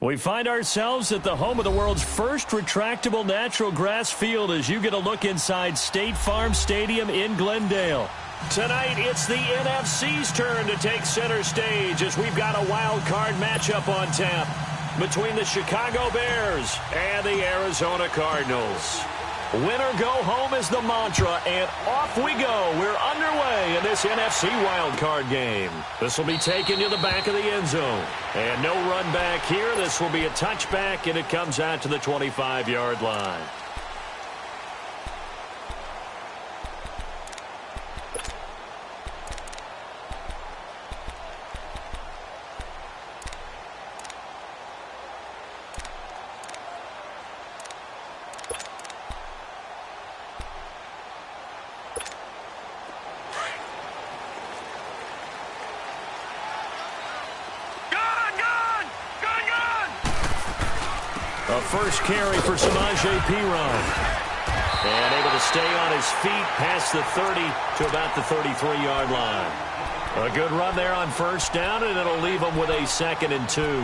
We find ourselves at the home of the world's first retractable natural grass field as you get a look inside State Farm Stadium in Glendale. Tonight, it's the NFC's turn to take center stage as we've got a wild card matchup on tap between the Chicago Bears and the Arizona Cardinals. Win or go home is the mantra, and off we go. We're underway in this NFC wildcard game. This will be taken to the back of the end zone. And no run back here. This will be a touchback, and it comes out to the 25-yard line. A first carry for Samaje Perine. And able to stay on his feet past the 30 to about the 33-yard line. A good run there on first down, and it'll leave them with a 2nd and 2.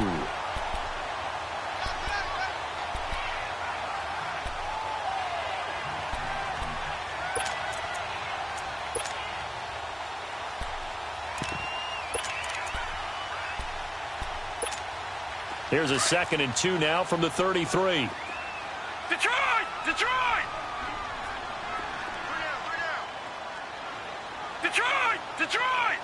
Here's a 2nd and 2 now from the 33. Detroit! Detroit! Detroit! Detroit!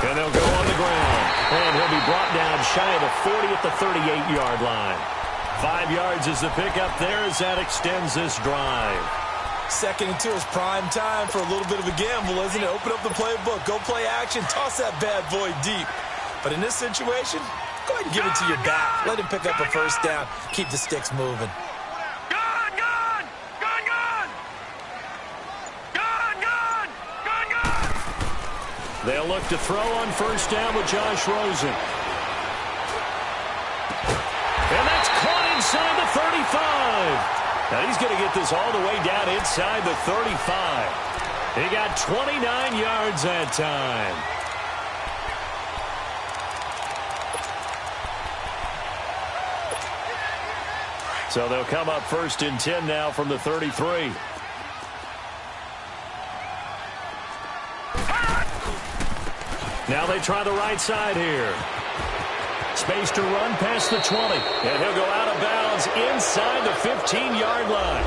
And they'll go on the ground. And he'll be brought down shy of the 40 at the 38-yard line. 5 yards is the pickup there as that extends this drive. 2nd and 2 is prime time for a little bit of a gamble, isn't it? Open up the playbook, go play action, toss that bad boy deep. But in this situation, go ahead and give it to your back. Let him pick up a first down. Keep the sticks moving. Gone! Gone! Gone! Gone! Gone! Gone! Gone! Gone! They'll look to throw on first down with Josh Rosen. And that's caught inside the 35. Now he's going to get this all the way down inside the 35. He got 29 yards that time. So they'll come up 1st and 10 now from the 33. Now they try the right side here. Space to run past the 20. And he'll go out of bounds inside the 15-yard line.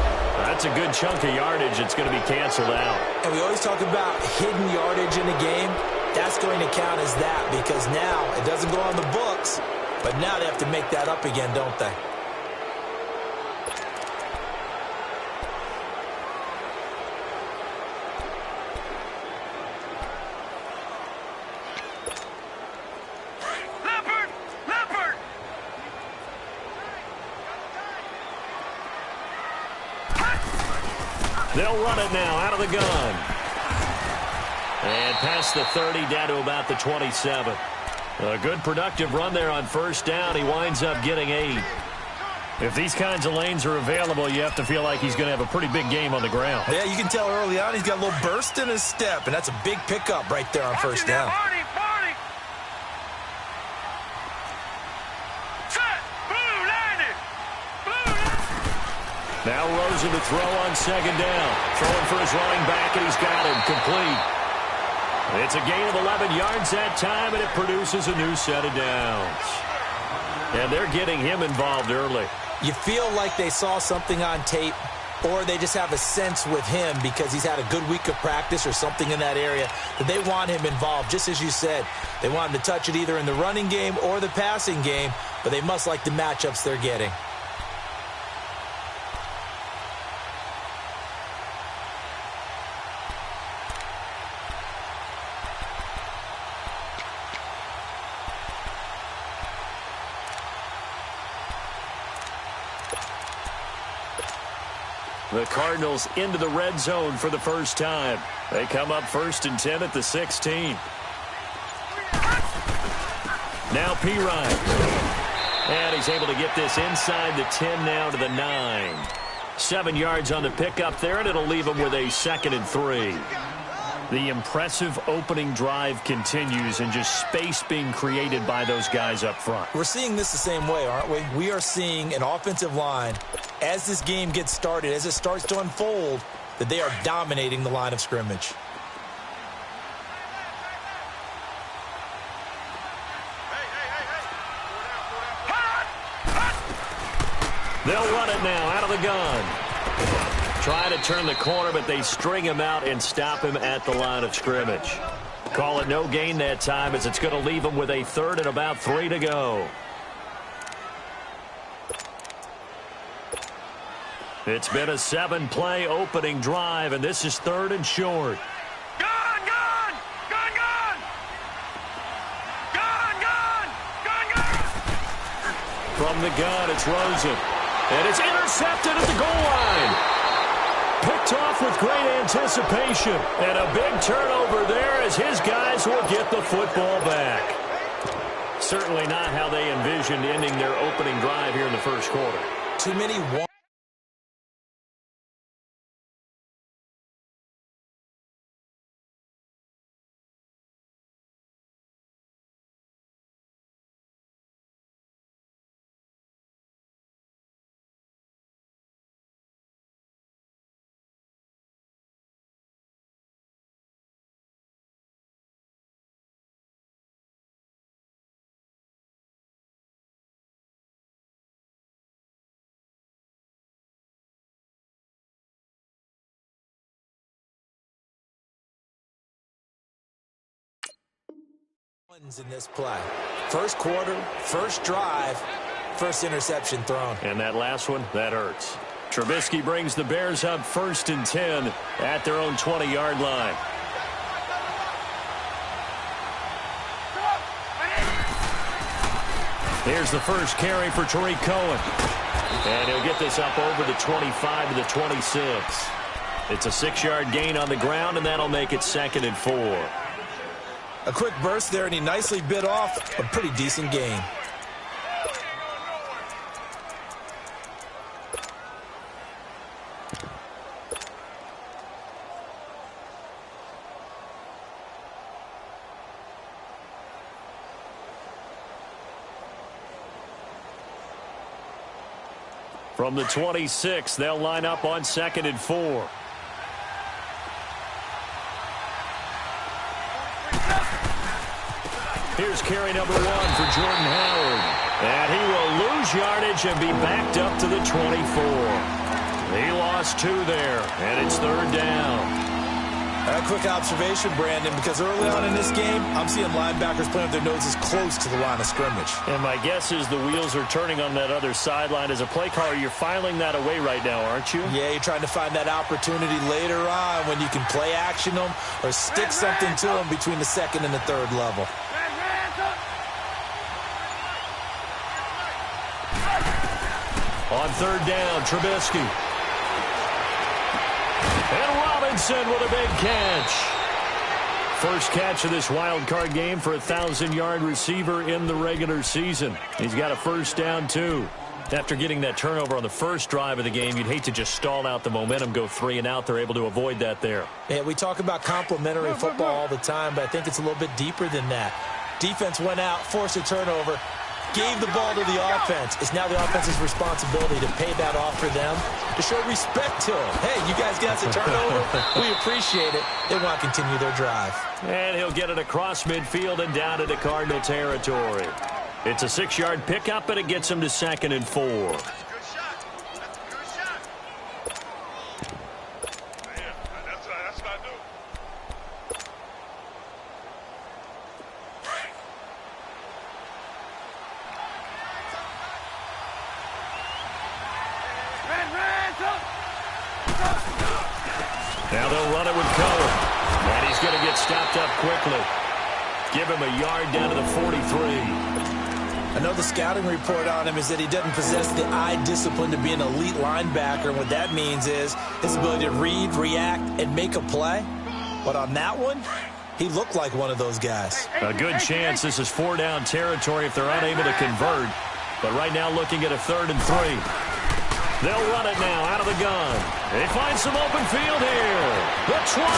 That's a good chunk of yardage. It's going to be canceled out. And we always talk about hidden yardage in the game. That's going to count as that because now it doesn't go on the books, but now they have to make that up again, don't they? They'll run it now out of the gun. And past the 30 down to about the 27. A good productive run there on first down. He winds up getting 8. If these kinds of lanes are available, you have to feel like he's going to have a pretty big game on the ground. Yeah, you can tell early on he's got a little burst in his step, and that's a big pickup right there on first down. Now Rosen to throw on 2nd down. Throwing for his running back, and he's got him complete. It's a gain of 11 yards that time, and it produces a new set of downs. And they're getting him involved early. You feel like they saw something on tape, or they just have a sense with him because he's had a good week of practice or something in that area that they want him involved. Just as you said, they want him to touch it either in the running game or the passing game, but they must like the matchups they're getting. The Cardinals into the red zone for the first time. They come up 1st and 10 at the 16. Now Perine. And he's able to get this inside the 10 now to the 9. 7 yards on the pickup there, and it'll leave him with a 2nd and 3. The impressive opening drive continues, and just space being created by those guys up front. We're seeing this the same way, aren't we? We are seeing an offensive line, as this game gets started, as it starts to unfold, that they are dominating the line of scrimmage. They'll run it now out of the gun. Try to turn the corner, but they string him out and stop him at the line of scrimmage. Call it no gain that time, as it's going to leave him with a 3rd and about 3 to go. It's been a 7-play opening drive, and this is 3rd and short. Gone! Gone! Gone! Gone! Gone! Gone! Gone! Gone! From the gun, it's Rosen. And it's intercepted at the goal line. Picked off with great anticipation. And a big turnover there as his guys will get the football back. certainly not how they envisioned ending their opening drive here in the first quarter. Too many in this play. First quarter, first drive, first interception thrown. And that last one, that hurts. Trubisky brings the Bears up 1st and 10 at their own 20-yard line. Here's the first carry for Tariq Cohen. And he'll get this up over the 25 to the 26. It's a 6-yard gain on the ground, and that'll make it 2nd and 4. A quick burst there, and he nicely bit off a pretty decent gain. From the 26, they'll line up on 2nd and 4. Here's carry number 1 for Jordan Howard. And he will lose yardage and be backed up to the 24. He lost 2 there, and it's 3rd down. A quick observation, Brandon, because early on in this game, I'm seeing linebackers playing with their noses close to the line of scrimmage. And my guess is the wheels are turning on that other sideline. As a play caller, you're filing that away right now, aren't you? Yeah, you're trying to find that opportunity later on when you can play action them or stick something to them between the 2nd and the 3rd level. On 3rd down, Trubisky. And Robinson with a big catch. First catch of this wild card game for a 1,000-yard receiver in the regular season. He's got a first down, too. After getting that turnover on the first drive of the game, you'd hate to just stall out the momentum, go 3 and out. They're able to avoid that there. Yeah, we talk about complementary football all the time, but I think it's a little bit deeper than that. Defense went out, forced a turnover, gave the ball to the offense. It's now the offense's responsibility to pay that off for them, to show respect to them. Hey, you guys got the turnover. We appreciate it. They want to continue their drive. And he'll get it across midfield and down into Cardinal territory. It's a 6-yard pickup, and it gets him to 2nd and 4. Now they'll run it with Cohen. And he's going to get stopped up quickly. Give him a yard down to the 43. I know the scouting report on him is that he doesn't possess the eye discipline to be an elite linebacker. And what that means is his ability to read, react, and make a play. But on that one, he looked like one of those guys. A good chance this is 4-down territory if they're unable to convert. But right now looking at a 3rd and 3. They'll run it now out of the gun. They find some open field here. The 20.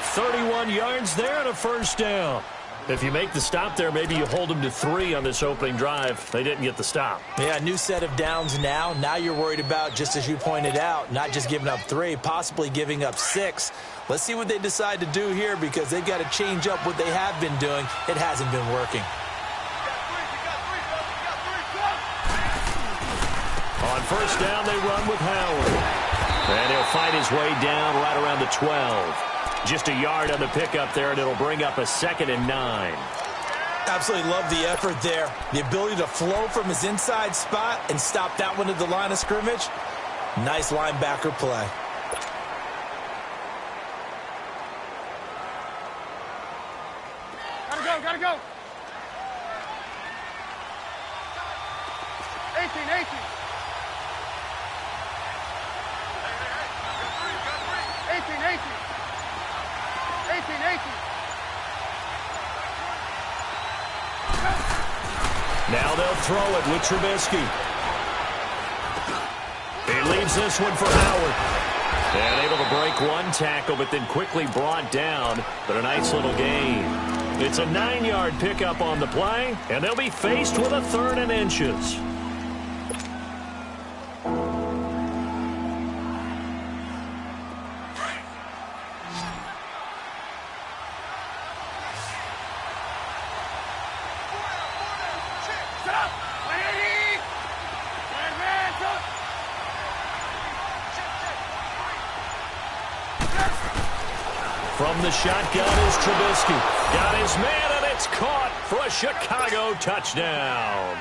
31 yards there and a first down. If you make the stop there, maybe you hold them to 3 on this opening drive. They didn't get the stop. Yeah, new set of downs now. Now you're worried about, just as you pointed out, not just giving up 3, possibly giving up 6. Let's see what they decide to do here because they've got to change up what they have been doing. It hasn't been working. On first down, they run with Howard. And he'll fight his way down right around the 12. Just a yard on the pickup there, and it'll bring up a 2nd and 9. Absolutely love the effort there. The ability to flow from his inside spot and stop that one at the line of scrimmage. Nice linebacker play. Gotta go. 18. 18. Now they'll throw it with Trubisky. He leaves this one for Howard. And able to break one tackle, but then quickly brought down. But a nice little gain. It's a 9-yard pickup on the play, and they'll be faced with a 3rd and inches. From the shotgun is Trubisky. Got his man, and it's caught for a Chicago touchdown.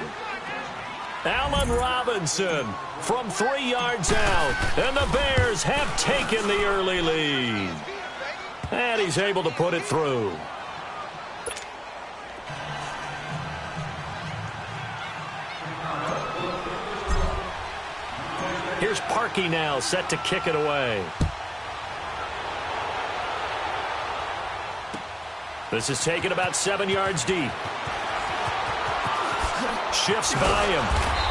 Allen Robinson from 3 yards out, and the Bears have taken the early lead. And he's able to put it through. Here's Parkey now, set to kick it away. This is taken about 7 yards deep. Shifts by him.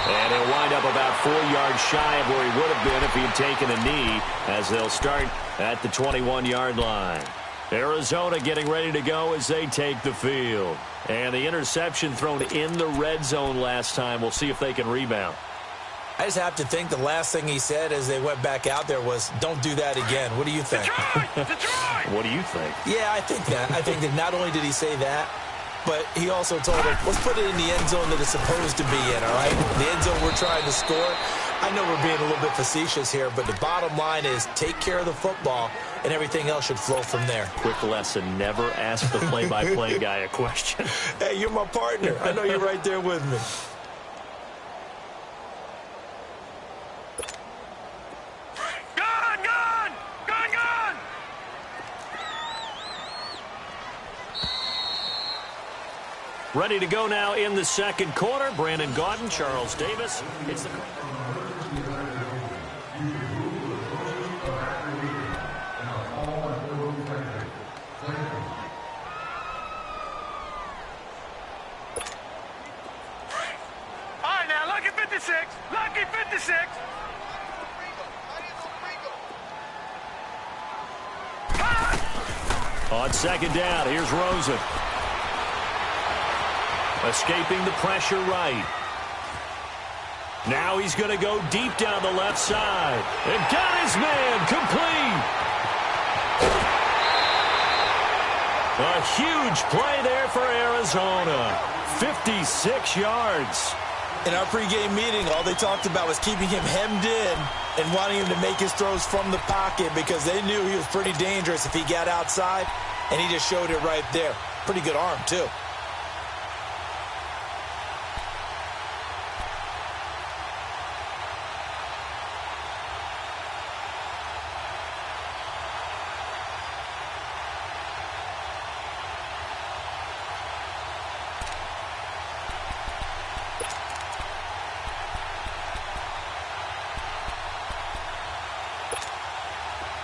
And he'll wind up about 4 yards shy of where he would have been if he had taken a knee, as they'll start at the 21-yard line. Arizona getting ready to go as they take the field. And the interception thrown in the red zone last time. We'll see if they can rebound. I just have to think the last thing he said as they went back out there was, don't do that again. What do you think? What do you think? Yeah, I think that. I think that not only did he say that, but he also told him, let's put it in the end zone that it's supposed to be in, all right? The end zone we're trying to score. I know we're being a little bit facetious here, but the bottom line is take care of the football, and everything else should flow from there. Quick lesson, never ask the play-by-play guy a question. Hey, you're my partner. I know you're right there with me. Ready to go now in the second quarter. Brandon Gaudin, Charles Davis. It's the... All right, now, lucky 56. Lucky 56. On second down, here's Rosen. Escaping the pressure right. Now he's going to go deep down the left side. And got his man complete. A huge play there for Arizona. 56 yards. In our pregame meeting, all they talked about was keeping him hemmed in and wanting him to make his throws from the pocket because they knew he was pretty dangerous if he got outside, and he just showed it right there. Pretty good arm, too.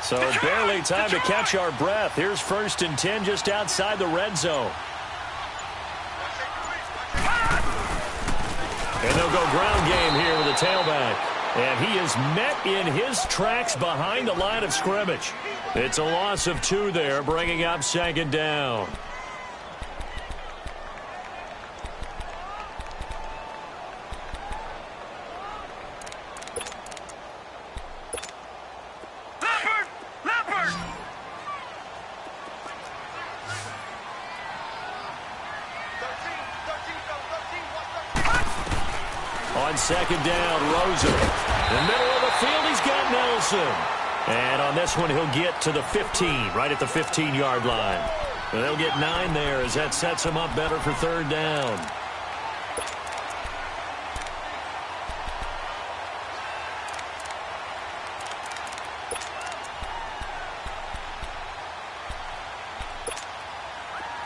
So barely time to catch our breath. Here's 1st and 10 just outside the red zone. And they'll go ground game here with a tailback. And he is met in his tracks behind the line of scrimmage. It's a loss of 2 there, bringing up second down. On second down, Rosen. In the middle of the field, he's got Nelson. And on this one, he'll get to the 15, right at the 15-yard line. And they'll get 9 there as that sets him up better for third down.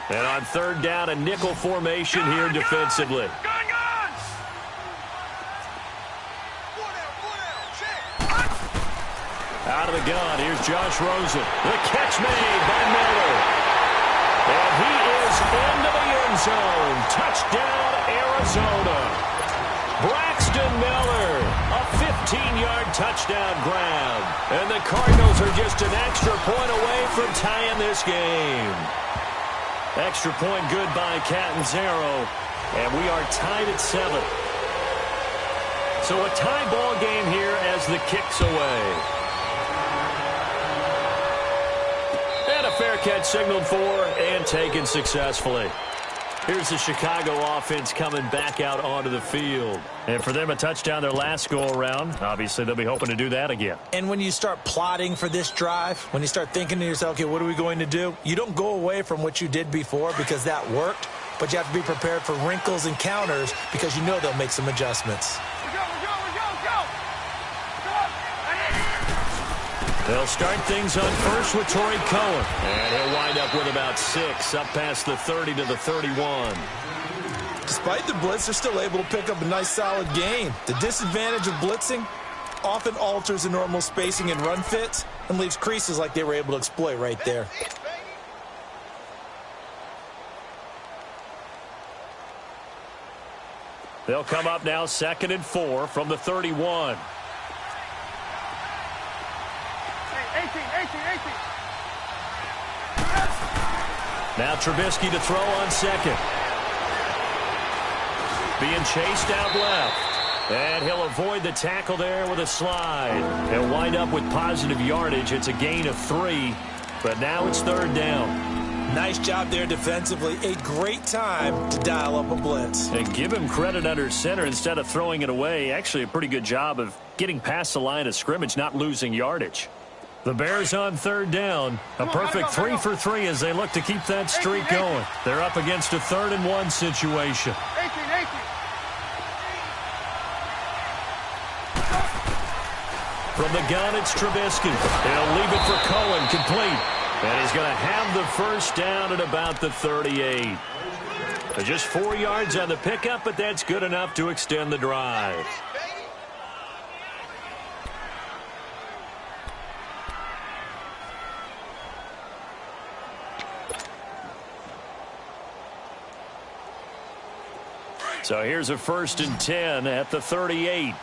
And on third down, a nickel formation here defensively. Out of the gun, here's Josh Rosen. The catch made by Miller. And he is into the end zone. Touchdown, Arizona. Braxton Miller, a 15-yard touchdown grab. And the Cardinals are just an extra point away from tying this game. Extra point good by Catanzaro. And we are tied at 7. So a tie ball game here as the kick's away. And a fair catch signaled for and taken successfully. Here's the Chicago offense coming back out onto the field. And for them, a touchdown their last go-around. Obviously, they'll be hoping to do that again. And when you start plotting for this drive, when you start thinking to yourself, okay, what are we going to do? You don't go away from what you did before because that worked, but you have to be prepared for wrinkles and counters because you know they'll make some adjustments. They'll start things on first with Torrey Cohen. And he'll wind up with about 6, up past the 30 to the 31. Despite the blitz, they're still able to pick up a nice, solid gain. The disadvantage of blitzing often alters the normal spacing and run fits and leaves creases like they were able to exploit right there. They'll come up now 2nd and 4 from the 31. 18. Now Trubisky to throw on 2nd. Being chased out left. And he'll avoid the tackle there with a slide. He'll wind up with positive yardage. It's a gain of 3. But now it's 3rd down. Nice job there defensively. A great time to dial up a blitz. And give him credit under center instead of throwing it away. Actually a pretty good job of getting past the line of scrimmage, not losing yardage. The Bears on 3rd down. A perfect 3 for 3 as they look to keep that streak going. They're up against a 3rd and 1 situation. 18. From the gun, it's Trubisky. He'll leave it for Cohen, complete. And he's going to have the first down at about the 38. Just 4 yards on the pickup, but that's good enough to extend the drive. So here's a 1st and 10 at the 38.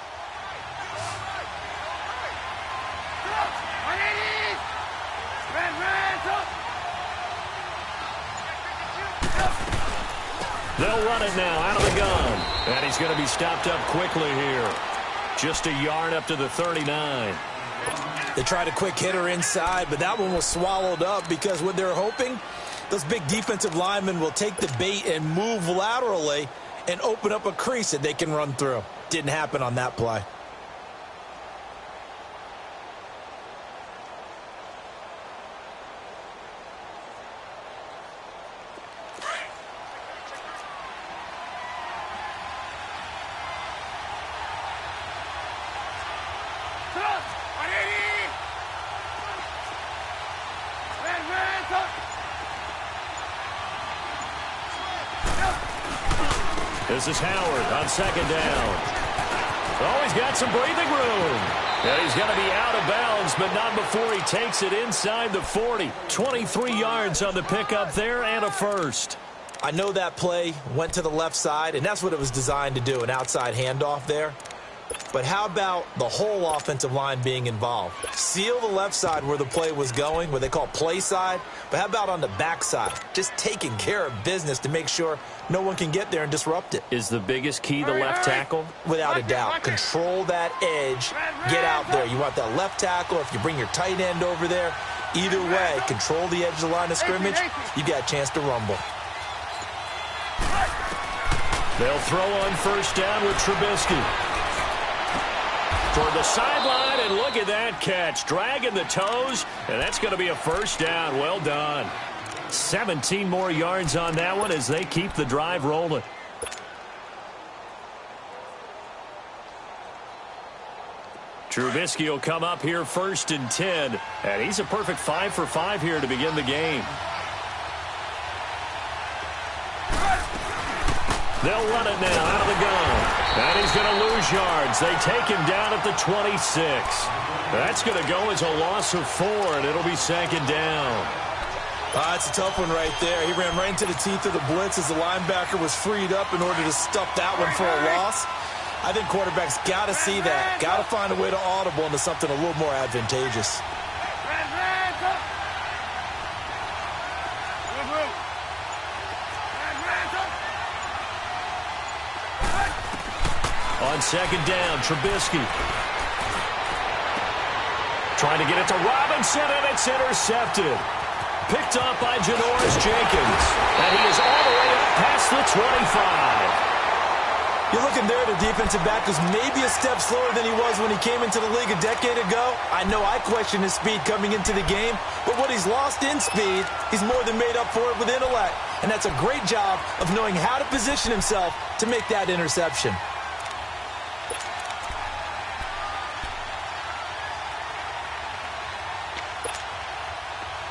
They'll run it now out of the gun. And he's going to be stopped up quickly here. Just a yard up to the 39. They tried a quick hitter inside, but that one was swallowed up because what they're hoping, those big defensive linemen will take the bait and move laterally and open up a crease that they can run through. Didn't happen on that play. This is Howard on 2nd down. Oh, he's got some breathing room. And he's going to be out of bounds, but not before he takes it inside the 40. 23 yards on the pickup there and a first. I know that play went to the left side, and that's what it was designed to do, an outside handoff there. But how about the whole offensive line being involved? Seal the left side where the play was going, what they call play side. But how about on the back side? Just taking care of business to make sure no one can get there and disrupt it. Is the biggest key the left tackle? Without a doubt. Control that edge. Get out there. You want that left tackle. If you bring your tight end over there, either way, control the edge of the line of scrimmage. You got a chance to rumble. They'll throw on 1st down with Trubisky. Toward the sideline, and look at that catch. Dragging the toes, and that's going to be a 1st down. Well done. 17 more yards on that one as they keep the drive rolling. Trubisky will come up here 1st and 10, and he's a perfect 5 for 5 here to begin the game. They'll run it now out of the gun. And he's going to lose yards. They take him down at the 26. That's going to go as a loss of 4, and it'll be 2nd down. That's a tough one right there. He ran right into the teeth of the blitz as the linebacker was freed up in order to stuff that one for a loss. I think quarterbacks got to see that. Got to find a way to audible into something a little more advantageous. On second down, Trubisky. Trying to get it to Robinson, and it's intercepted. Picked off by Janoris Jenkins. And he is all the way up past the 25. You're looking there at a defensive back who's maybe a step slower than he was when he came into the league a decade ago. I know I questioned his speed coming into the game, but what he's lost in speed, he's more than made up for it with intellect. And that's a great job of knowing how to position himself to make that interception.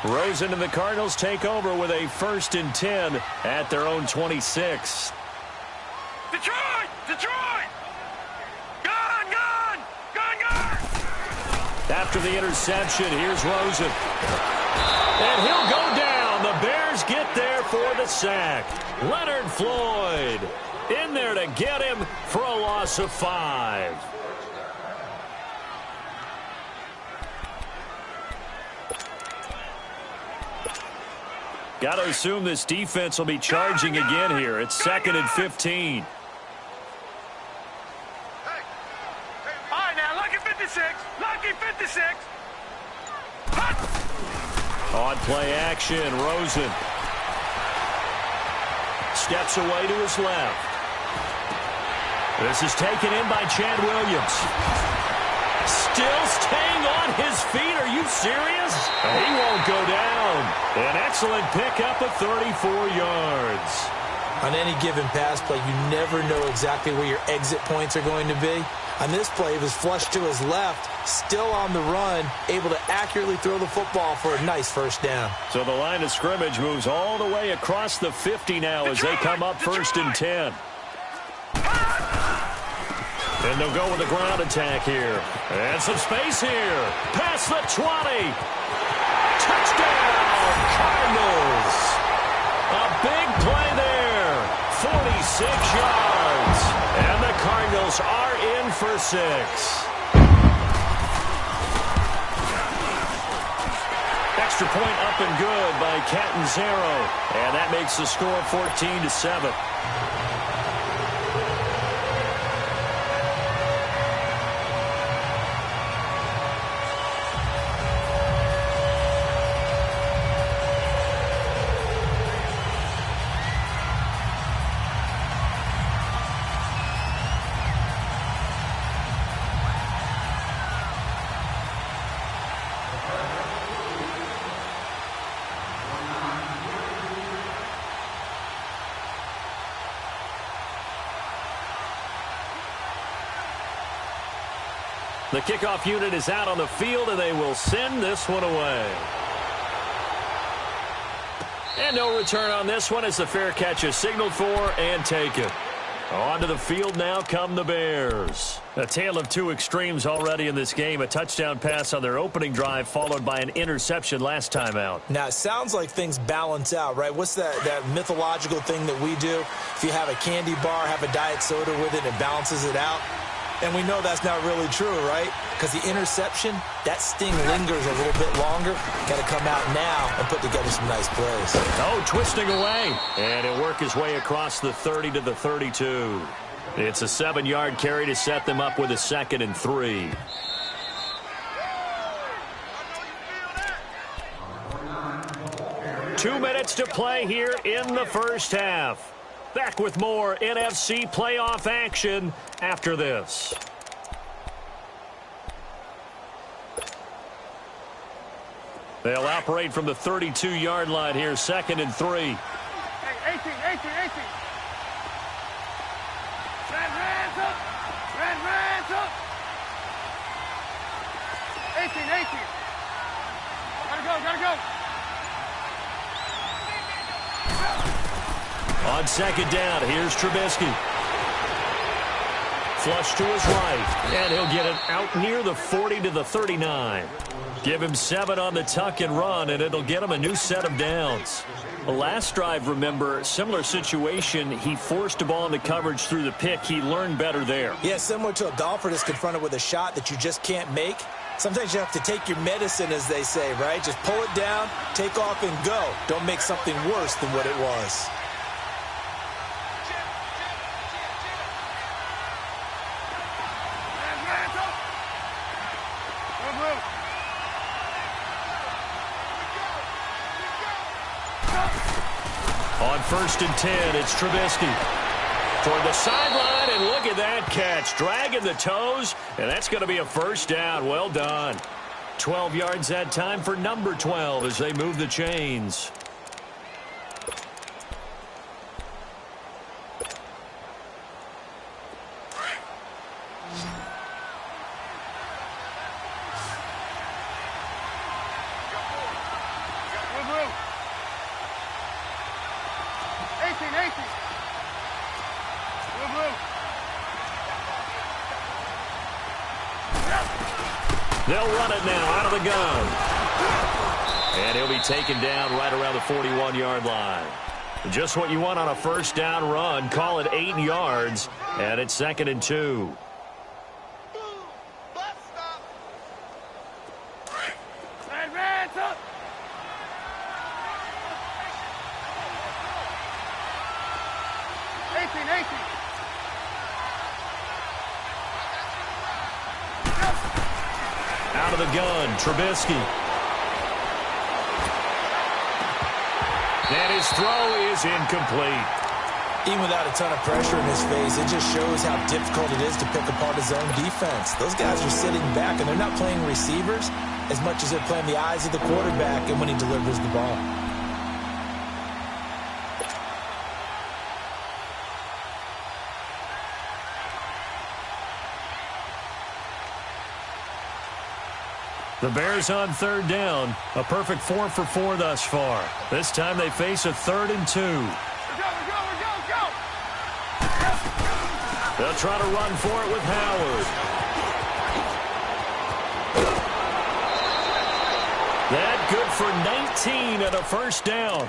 Rosen and the Cardinals take over with a 1st and 10 at their own 26. Detroit! Detroit! Gone! Gone! Gone! Gone! After the interception, here's Rosen. And he'll go down. The Bears get there for the sack. Leonard Floyd in there to get him for a loss of 5. Got to assume this defense will be charging again here. It's 2nd and 15. All right, now, lucky 56. Lucky 56. On play action, Rosen. Steps away to his left. This is taken in by Chad Williams. Still staying on his feet. Are you serious? He won't go down. An excellent pickup of 34 yards. On any given pass play, you never know exactly where your exit points are going to be. On this play, he was flushed to his left, still on the run, able to accurately throw the football for a nice 1st down. So the line of scrimmage moves all the way across the 50 now as they come up 1st and 10. And they'll go with a ground attack here. And some space here. Past the 20. Touchdown, Cardinals. A big play there. 46 yards. And the Cardinals are in for 6. Extra point up and good by Catanzaro. And that makes the score 14-7. The kickoff unit is out on the field, and they will send this one away. And no return on this one as the fair catch is signaled for and taken. Onto the field now come the Bears. A tale of two extremes already in this game. A touchdown pass on their opening drive followed by an interception last time out. Now, it sounds like things balance out, right? What's that mythological thing that we do? If you have a candy bar, have a diet soda with it, it balances it out. And we know that's not really true, right? Because the interception, that sting lingers a little bit longer. Got to come out now and put together some nice plays. Oh, twisting away. And he'll work his way across the 30 to the 32. It's a 7-yard carry to set them up with a 2nd and 3. Two minutes to play here in the first half. Back with more NFC playoff action after this. They'll operate from the 32-yard line here, 2nd and 3. Hey, 18. Red up. 18. Gotta go. On 2nd down, here's Trubisky. flush to his right. And he'll get it out near the 40 to the 39. Give him 7 on the tuck and run, and it'll get him a new set of downs. The last drive, remember, similar situation. He forced a ball into coverage through the pick. He learned better there. Yeah, similar to a golfer that's confronted with a shot that you just can't make. Sometimes you have to take your medicine, as they say, right? Just pull it down, take off, and go. Don't make something worse than what it was. On 1st and 10, it's Trubisky. Toward the sideline, and look at that catch. Dragging the toes, and that's going to be a first down. Well done. 12 yards that time for number 12 as they move the chains. They'll run it now out of the gun. And he'll be taken down right around the 41-yard line. Just what you want on a first down run. Call it 8 yards, and it's 2nd and 2. Out of the gun, Trubisky. And his throw is incomplete. Even without a ton of pressure in his face, it just shows how difficult it is to pick apart his own defense. Those guys are sitting back, and they're not playing receivers as much as they're playing the eyes of the quarterback and when he delivers the ball. The Bears on 3rd down. A perfect 4 for 4 thus far. This time they face a 3rd and 2. Go! They'll try to run for it with Howard. That good for 19 and a first down.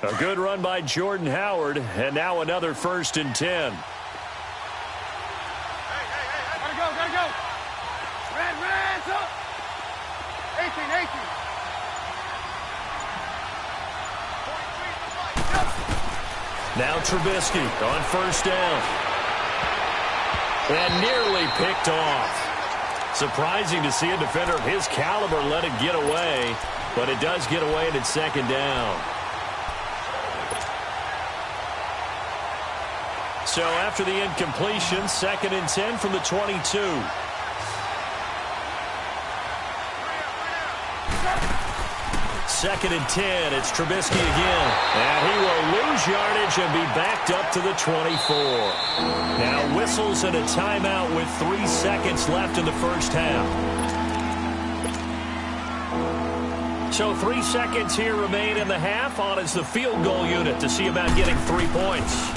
A good run by Jordan Howard, and now another 1st and 10. Gotta go. Red, up. 18. Now Trubisky on 1st down. And nearly picked off. Surprising to see a defender of his caliber let it get away, but it does get away and it's 2nd down. So after the incompletion, 2nd and 10 from the 22. Second and 10, it's Trubisky again. And he will lose yardage and be backed up to the 24. Now whistles and a timeout with 3 seconds left in the first half. So 3 seconds here remain in the half. On is the field goal unit to see about getting 3 points.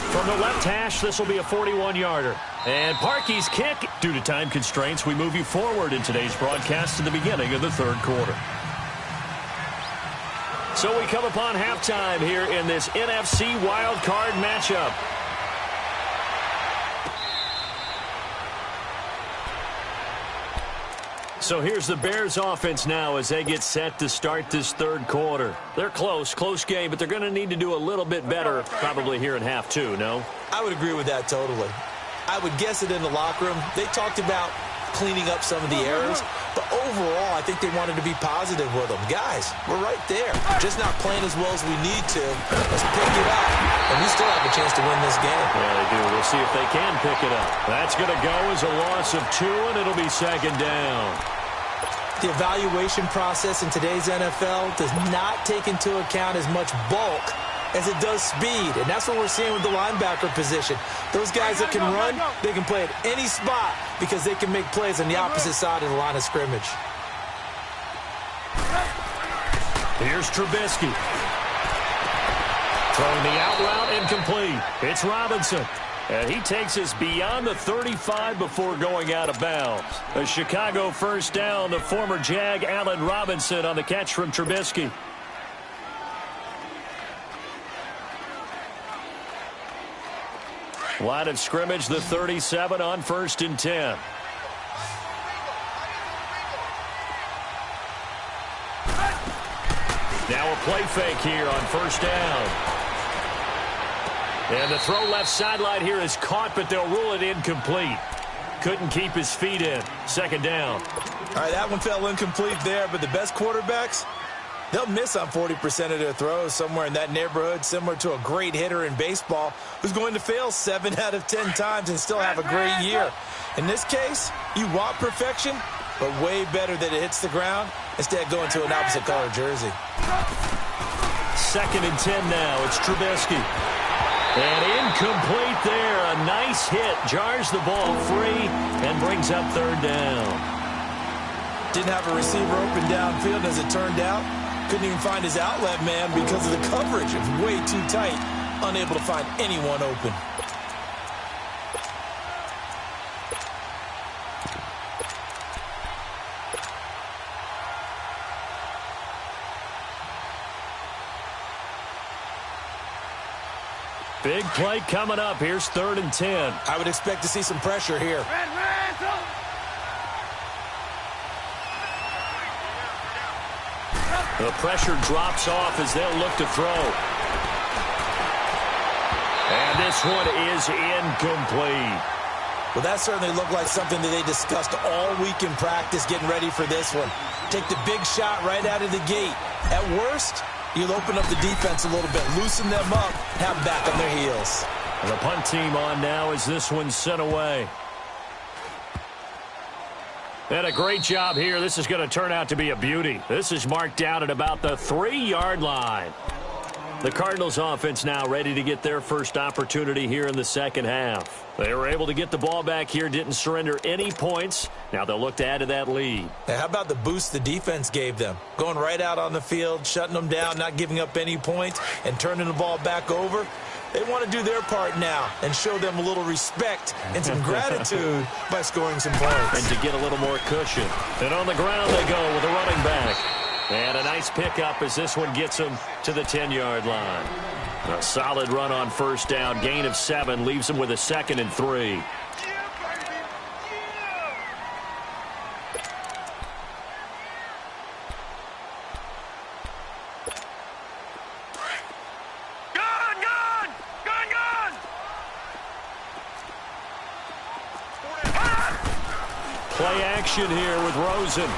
From the left hash, this will be a 41-yarder. And Parkey's kick. Due to time constraints, we move you forward in today's broadcast to the beginning of the 3rd quarter. So we come upon halftime here in this NFC Wildcard matchup. So here's the Bears offense now as they get set to start this 3rd quarter. They're close game, but they're going to need to do a little bit better probably here in half 2, no? I would agree with that totally. I would guess it in the locker room. They talked about cleaning up some of the errors, but overall I think they wanted to be positive with them. Guys, we're right there. Just not playing as well as we need to. Let's pick it up, and we still have a chance to win this game. Yeah, they do. We'll see if they can pick it up. That's going to go as a loss of 2, and it'll be 2nd down. The evaluation process in today's NFL does not take into account as much bulk as it does speed, and that's what we're seeing with the linebacker position. Those guys that can run, they can play at any spot because they can make plays on the opposite side of the line of scrimmage. Here's Trubisky. Throwing the out route incomplete. It's Robinson. And he takes us beyond the 35 before going out of bounds. A Chicago first down, the former Jag Allen Robinson on the catch from Trubisky. Line of scrimmage, the 37 on 1st and 10. Now a play fake here on 1st down. And the throw left sideline here is caught, but they'll rule it incomplete. Couldn't keep his feet in. 2nd down. All right, that one fell incomplete there, but the best quarterbacks, they'll miss on 40% of their throws, somewhere in that neighborhood, similar to a great hitter in baseball who's going to fail 7 out of 10 times and still have a great year. In this case, you want perfection, but way better that it hits the ground instead of going to an opposite color jersey. 2nd and 10 now. It's Trubisky. And incomplete there. A nice hit. Jars the ball free and brings up 3rd down. Didn't have a receiver open downfield, as it turned out. Couldn't even find his outlet man because of the coverage. It was way too tight. Unable to find anyone open. Big play coming up. Here's 3rd and 10. I would expect to see some pressure here. The pressure drops off as they'll look to throw. And this one is incomplete. Well, that certainly looked like something that they discussed all week in practice getting ready for this one. Take the big shot right out of the gate. At worst, you'll open up the defense a little bit, loosen them up, have them back on their heels. And the punt team on now as this one's sent away. And a great job here. This is going to turn out to be a beauty. This is marked down at about the 3-yard line. The Cardinals offense now ready to get their first opportunity here in the second half. They were able to get the ball back here, didn't surrender any points. Now they'll look to add to that lead. Hey, how about the boost the defense gave them? Going right out on the field, shutting them down, not giving up any points, and turning the ball back over. They want to do their part now and show them a little respect and some gratitude by scoring some points. And to get a little more cushion. And on the ground they go with a running back. And a nice pickup as this one gets them to the 10-yard line. A solid run on 1st down. Gain of 7 leaves them with a 2nd and 3. Play action here with Rosen.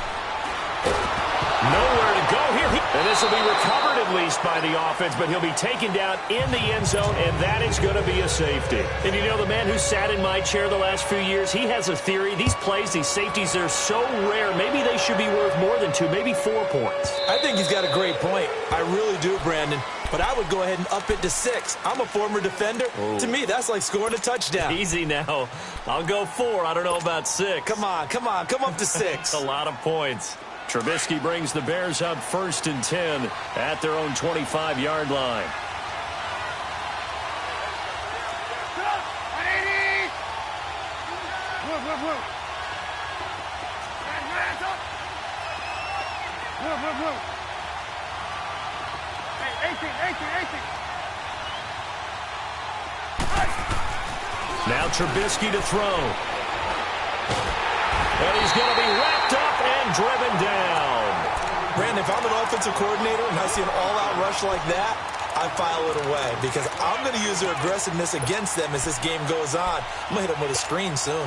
Nowhere to go here. And this will be recovered at least by the offense, but he'll be taken down in the end zone, and that is going to be a safety. And you know, the man who sat in my chair the last few years, he has a theory. These plays, these safeties, they're so rare. Maybe they should be worth more than 2, maybe 4 points. I think he's got a great point. I really do, Brandon. But I would go ahead and up it to 6. I'm a former defender. Ooh. To me, that's like scoring a touchdown. Easy now. I'll go 4. I don't know about 6. Come on. Come up to 6. A lot of points. Trubisky brings the Bears up 1st and 10 at their own 25-yard line. Now Trubisky to throw. And he's going to be wrapped up and driven down. Brandon, if I'm an offensive coordinator and I see an all-out rush like that, I file it away because I'm going to use their aggressiveness against them as this game goes on. I'm going to hit them with a screen soon.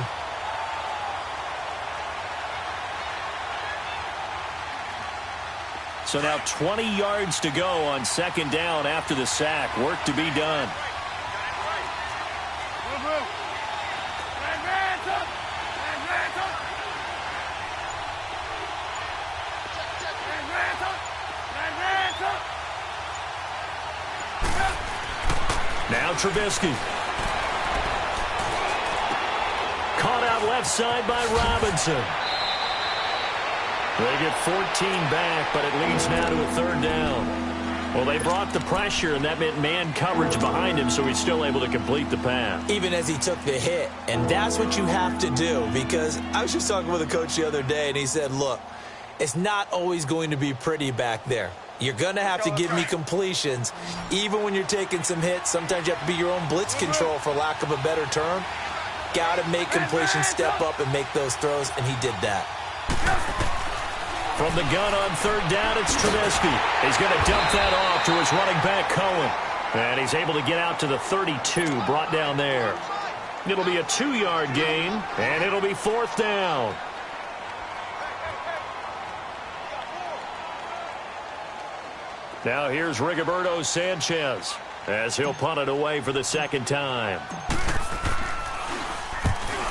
So now 20 yards to go on 2nd down after the sack. Work to be done. Now Trubisky. Caught out left side by Robinson. They get 14 back, but it leads now to a third down. Well, they brought the pressure, and that meant man coverage behind him, so he's still able to complete the pass. Even as he took the hit, and that's what you have to do, because I was just talking with a coach the other day, and he said, look, it's not always going to be pretty back there. You're going to have to give me completions, even when you're taking some hits. Sometimes you have to be your own blitz control, for lack of a better term. Got to make completions, step up, and make those throws, and he did that. From the gun on third down, it's Trubisky. He's going to dump that off to his running back, Cohen. And he's able to get out to the 32, brought down there. It'll be a 2-yard gain, and it'll be fourth down. Now here's Rigoberto Sanchez as he'll punt it away for the second time.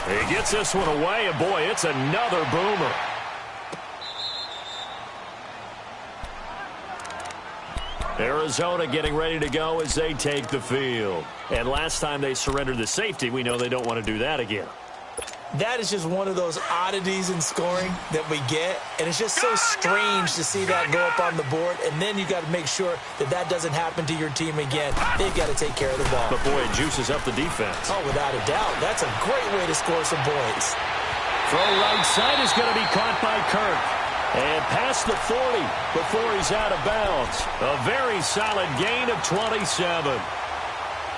He gets this one away, and boy, it's another boomer. Arizona getting ready to go as they take the field. And last time they surrendered the safety, we know they don't want to do that again. That is just one of those oddities in scoring that we get. And it's just so strange to see that go up on the board. And then you got to make sure that that doesn't happen to your team again. They've got to take care of the ball. But, boy, it juices up the defense. Oh, without a doubt. That's a great way to score some points. Throw right side is going to be caught by Kirk. And past the 40 before he's out of bounds. A very solid gain of 27.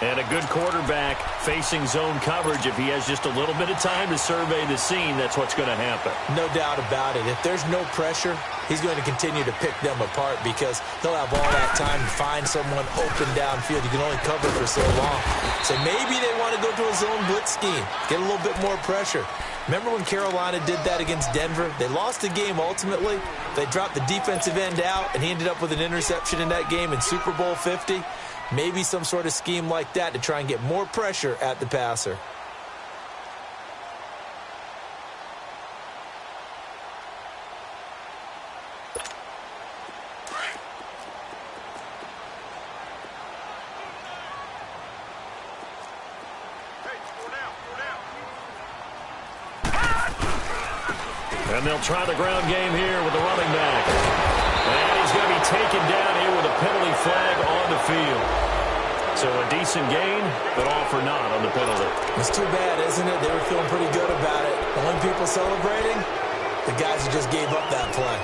And a good quarterback facing zone coverage. If he has just a little bit of time to survey the scene, that's what's going to happen. No doubt about it. If there's no pressure, he's going to continue to pick them apart because he'll have all that time to find someone open downfield. You can only cover for so long. So maybe they want to go to a zone blitz scheme, get a little bit more pressure. Remember when Carolina did that against Denver? They lost the game ultimately. They dropped the defensive end out, and he ended up with an interception in that game in Super Bowl 50. Maybe some sort of scheme like that to try and get more pressure at the passer. And they'll try the ground game here with the running back. And he's going to be taken down here with a penalty flag on the field. So a decent gain, but all for naught on the penalty. It's too bad, isn't it? They were feeling pretty good about it. The only people celebrating, the guys who just gave up that play.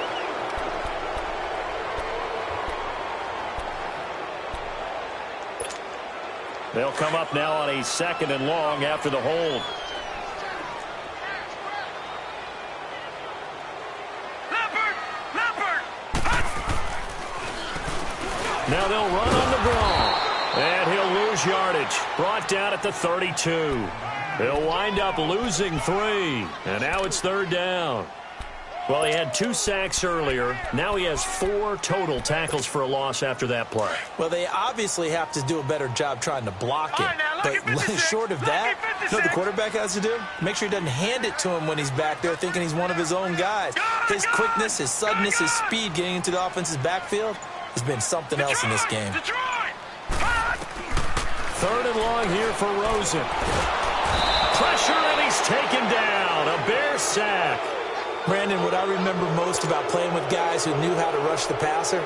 They'll come up now on a second and long after the hold. Now they'll run on the draw. And he'll lose yardage. Brought down at the 32. He'll wind up losing 3. And now it's third down. Well, he had 2 sacks earlier. Now he has 4 total tackles for a loss after that play. Well, they obviously have to do a better job trying to block it. But short of that, you know what the quarterback has to do? Make sure he doesn't hand it to him when he's back there thinking he's one of his own guys. His quickness, his suddenness, his speed getting into the offense's backfield has been something else in this game. Third and long here for Rosen. Pressure, and he's taken down. A Bear sack. Brandon, what I remember most about playing with guys who knew how to rush the passer,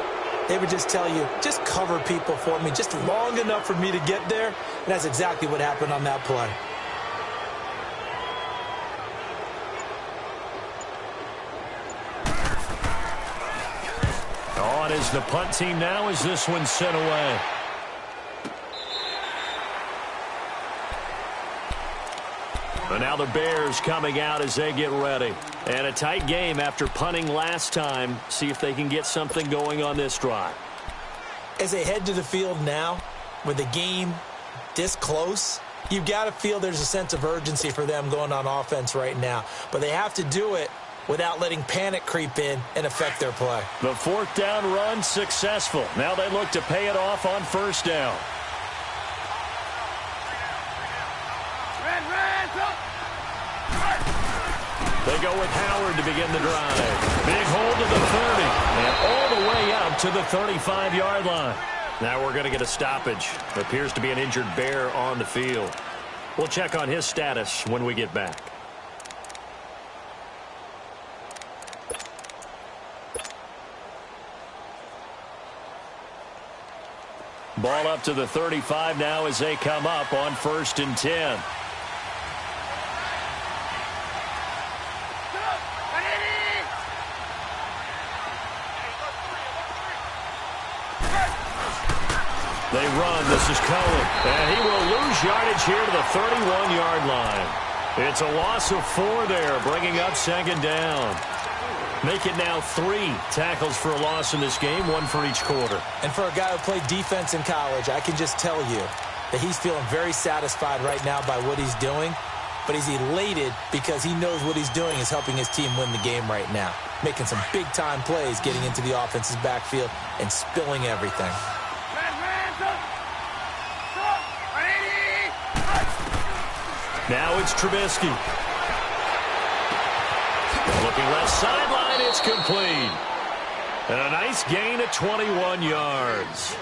they would just tell you, just cover people for me, just long enough for me to get there. And that's exactly what happened on that play. On is the punt team now as this one's sent away. And now the Bears coming out as they get ready. And a tight game after punting last time. See if they can get something going on this drive. As they head to the field now, with the game this close, you've got to feel there's a sense of urgency for them going on offense right now. But they have to do it without letting panic creep in and affect their play. The fourth down run successful. Now they look to pay it off on first down. They go with Howard to begin the drive. Big hold to the 30 and all the way out to the 35-yard line. Now we're going to get a stoppage. Appears to be an injured Bear on the field. We'll check on his status when we get back. Ball up to the 35 now as they come up on 1st and 10. They run. This is Cohen. And he will lose yardage here to the 31-yard line. It's a loss of 4 there, bringing up 2nd down. Make it now 3 tackles for a loss in this game, 1 for each quarter. And for a guy who played defense in college, I can just tell you that he's feeling very satisfied right now by what he's doing. But he's elated because he knows what he's doing is helping his team win the game right now. Making some big-time plays, getting into the offense's backfield, and spilling everything. Now it's Trubisky. Looking left sideline, it's complete. And a nice gain at 21 yards.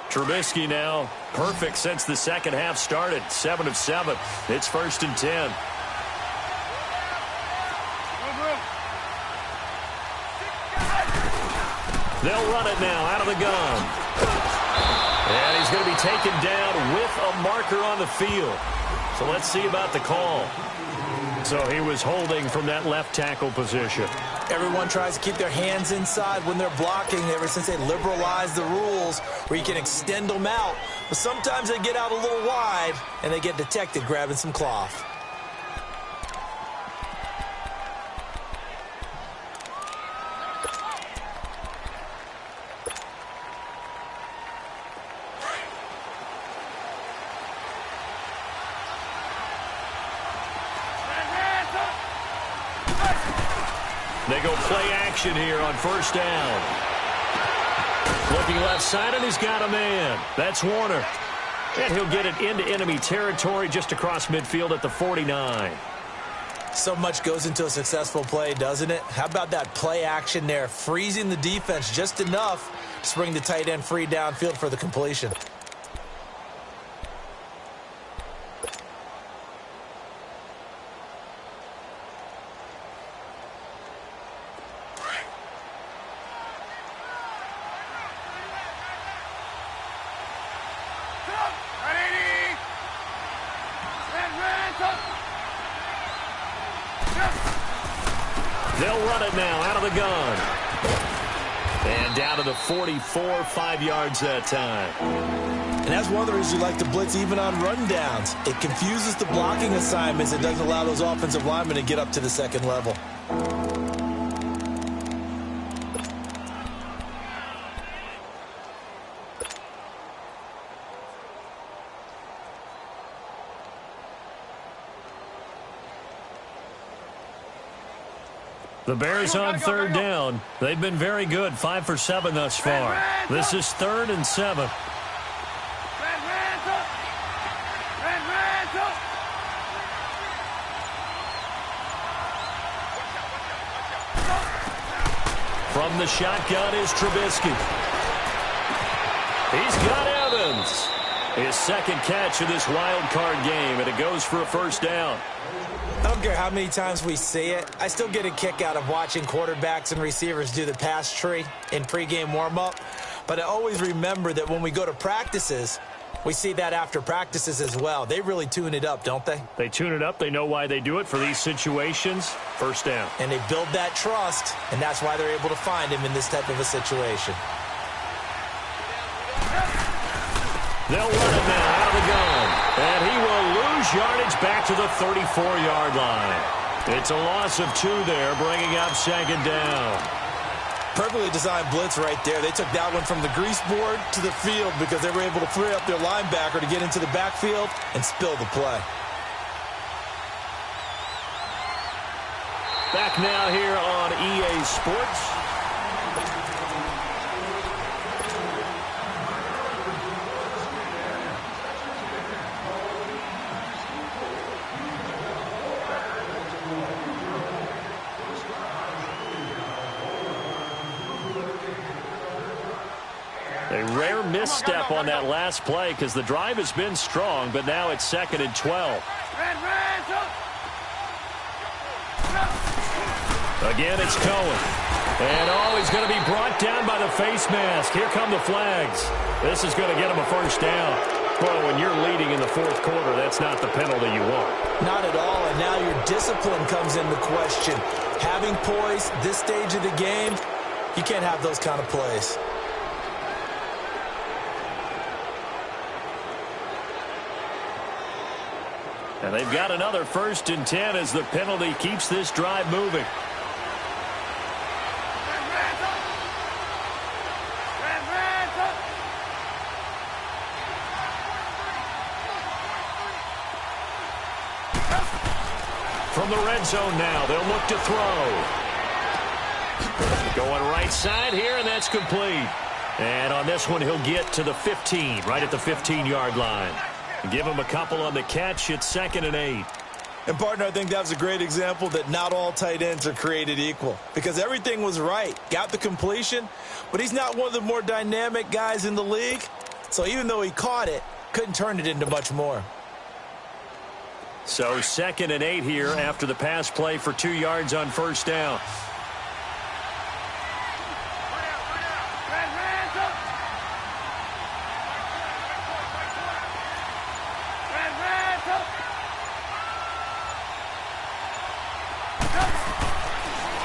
Trubisky now perfect since the second half started. 7 of 7. It's 1st and 10. They'll run it now out of the gun. And he's going to be taken down with a marker on the field. So let's see about the call. So he was holding from that left tackle position. Everyone tries to keep their hands inside when they're blocking ever since they liberalized the rules where you can extend them out. But sometimes they get out a little wide and they get detected grabbing some cloth. They go play action here on 1st down. Looking left side, and he's got a man. That's Warner. And he'll get it into enemy territory just across midfield at the 49. So much goes into a successful play, doesn't it? How about that play action there? Freezing the defense just enough to bring the tight end free downfield for the completion. They'll run it now out of the gun. And down to the 44, 5 yards that time. And that's one of the reasons you like to blitz even on rundowns. It confuses the blocking assignments. It doesn't allow those offensive linemen to get up to the second level. The Bears on 3rd down. They've been very good, 5 for 7 thus far. This is 3rd and 7. From the shotgun is Trubisky. He's got Evans. His second catch of this wild card game, and it goes for a 1st down. I don't care how many times we see it. I still get a kick out of watching quarterbacks and receivers do the pass tree in pregame warm-up. But I always remember that when we go to practices, we see that after practices as well. They really tune it up, don't they? They tune it up. They know why they do it for these situations. 1st down. And they build that trust, and that's why they're able to find him in this type of a situation. They'll run it now out of the gun. And he will lose yardage back to the 34-yard line. It's a loss of 2 there, bringing up 2nd down. Perfectly designed blitz right there. They took that one from the grease board to the field because they were able to free up their linebacker to get into the backfield and spill the play. Back now here on EA Sports. A rare misstep on that last play because the drive has been strong, but now it's 2nd and 12. Again, it's Cohen. And, he's going to be brought down by the face mask. Here come the flags. This is going to get him a first down. Well, when you're leading in the fourth quarter, that's not the penalty you want. Not at all, and now your discipline comes into question. Having poise this stage of the game, you can't have those kind of plays. And they've got another 1st and 10 as the penalty keeps this drive moving. From the red zone now, they'll look to throw. Going right side here, and that's complete. And on this one, he'll get to the 15, right at the 15-yard line. Give him a couple on the catch. It's 2nd and 8. And, partner, I think that was a great example that not all tight ends are created equal because everything was right. Got the completion, but he's not one of the more dynamic guys in the league. So even though he caught it, couldn't turn it into much more. So 2nd and 8 here after the pass play for 2 yards on 1st down.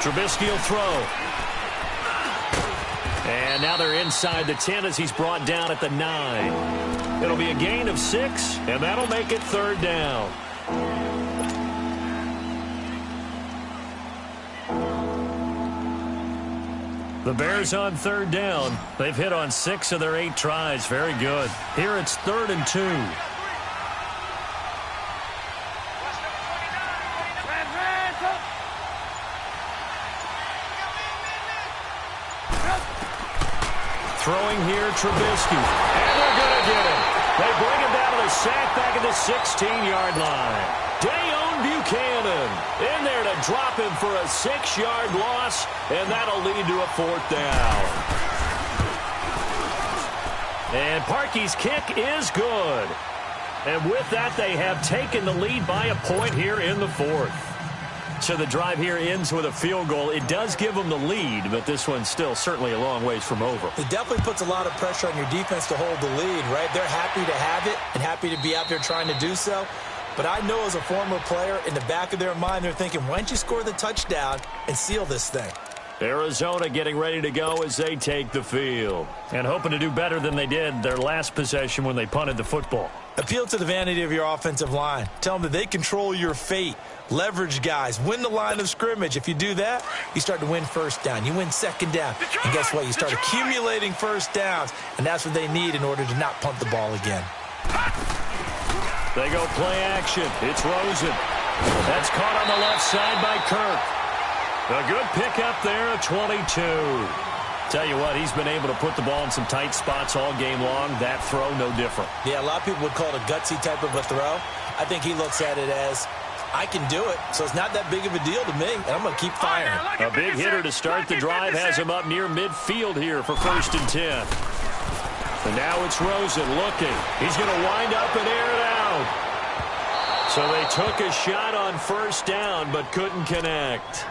Trubisky will throw. And now they're inside the 10 as he's brought down at the 9. It'll be a gain of 6, and that'll make it 3rd down. The Bears on 3rd down. They've hit on 6 of their 8 tries. Very good. Here it's 3rd and 2. Throwing here, Trubisky. And they're going to get him. They bring him down to the sack back at the 16-yard line. Dayon Buchanan in there to drop him for a 6-yard loss, and that'll lead to a 4th down. And Parkey's kick is good. And with that, they have taken the lead by a point here in the 4th. So the drive here ends with a field goal. It does give them the lead, but this one's still certainly a long ways from over. It definitely puts a lot of pressure on your defense to hold the lead, right? They're happy to have it and happy to be out there trying to do so. But I know as a former player, in the back of their mind, they're thinking, why don't you score the touchdown and seal this thing? Arizona getting ready to go as they take the field. And hoping to do better than they did their last possession when they punted the football. Appeal to the vanity of your offensive line. Tell them that they control your fate. Leverage guys. Win the line of scrimmage. If you do that, you start to win 1st down. You win 2nd down. And guess what? You start accumulating 1st downs. And that's what they need in order to not punt the ball again. They go play action. It's Rosen. That's caught on the left side by Kirk. A good pickup there at 22. Tell you what, he's been able to put the ball in some tight spots all game long. That throw, no different. Yeah, a lot of people would call it a gutsy type of a throw. I think he looks at it as, I can do it, so it's not that big of a deal to me, and I'm going to keep firing. A big hitter to start the drive has him up near midfield here for 1st and 10. And now it's Rosen looking. He's going to wind up and air it out. So they took a shot on 1st down, but couldn't connect.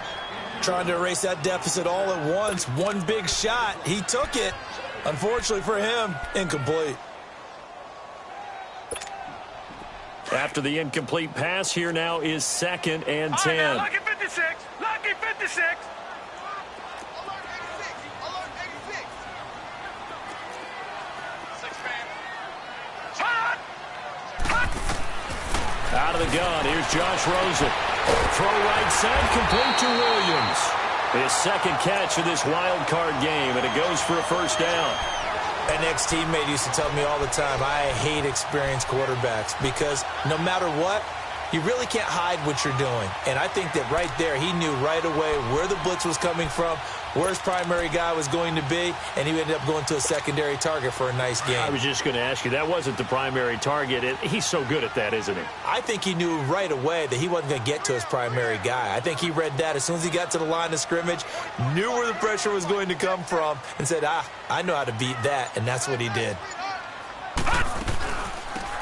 Trying to erase that deficit all at once. One big shot. He took it. Unfortunately for him, incomplete. After the incomplete pass, here now is 2nd and 10. Right, lucky 56. Lucky 56. Out of the gun, here's Josh Rosen. Throw right side, complete to Williams. His 2nd catch of this wild card game, and it goes for a 1st down. An ex-teammate used to tell me all the time, I hate experienced quarterbacks because no matter what, you really can't hide what you're doing. And I think that right there, he knew right away where the blitz was coming from, where his primary guy was going to be, and he ended up going to a secondary target for a nice game. I was just going to ask you, that wasn't the primary target. He's so good at that, isn't he? I think he knew right away that he wasn't going to get to his primary guy. I think he read that as soon as he got to the line of scrimmage, knew where the pressure was going to come from, and said, I know how to beat that, and that's what he did.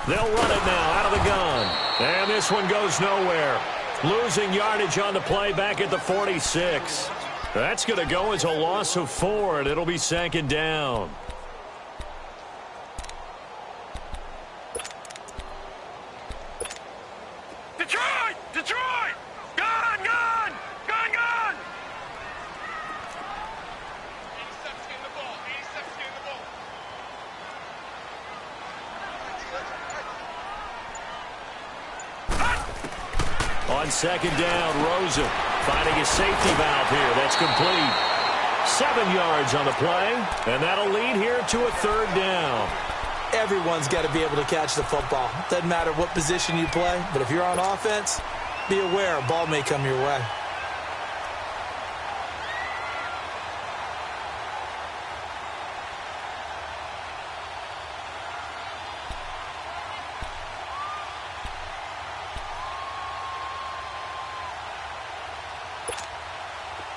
They'll run it now out of the gun. And this one goes nowhere. Losing yardage on the play back at the 46. That's going to go as a loss of 4, and it'll be second down. Detroit! Detroit! Gone! Gone! Gone! Gone! 87's getting the ball. 87's getting the ball. On second down, Rosen finding his safety valve here. That's complete. 7 yards on the play, and that'll lead here to a third down. Everyone's got to be able to catch the football. Doesn't matter what position you play, but if you're on offense, be aware a ball may come your way.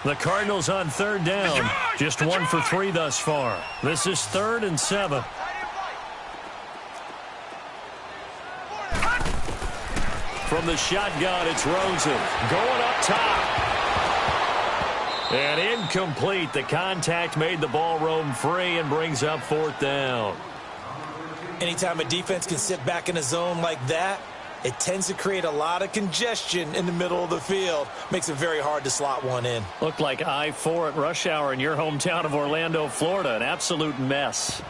The Cardinals on third down. Just 1 for 3 thus far. This is 3rd and 7. From the shotgun, it's Rosen going up top. And incomplete. The contact made the ball roam free and brings up 4th down. Anytime a defense can sit back in a zone like that, it tends to create a lot of congestion in the middle of the field. Makes it very hard to slot one in. Looked like I-4 at rush hour in your hometown of Orlando, Florida. An absolute mess.